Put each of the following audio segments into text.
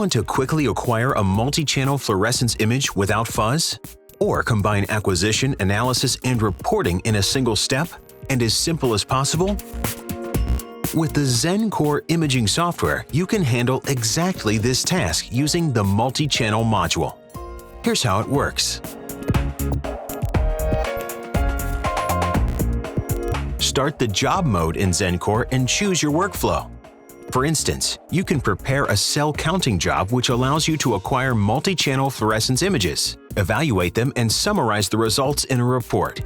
want to quickly acquire a multi-channel fluorescence image without fuzz? Or combine acquisition, analysis, and reporting in a single step and as simple as possible? With the ZEN Core imaging software, you can handle exactly this task using the multi-channel module. Here's how it works. Start the job mode in ZEN Core and choose your workflow. For instance, you can prepare a cell counting job which allows you to acquire multi-channel fluorescence images, evaluate them, and summarize the results in a report.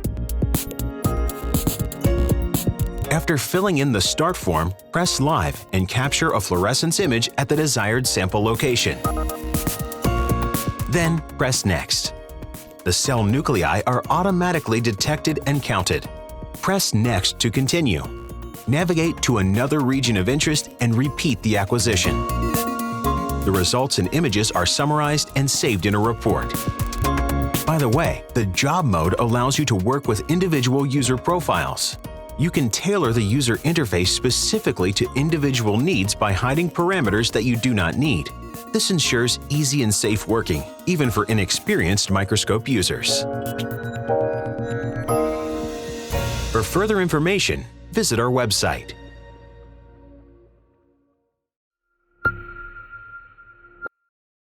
After filling in the start form, press Live and capture a fluorescence image at the desired sample location. Then press Next. The cell nuclei are automatically detected and counted. Press Next to continue. Navigate to another region of interest and repeat the acquisition. The results and images are summarized and saved in a report. By the way, the job mode allows you to work with individual user profiles. You can tailor the user interface specifically to individual needs by hiding parameters that you do not need. This ensures easy and safe working, even for inexperienced microscope users. For further information, visit our website.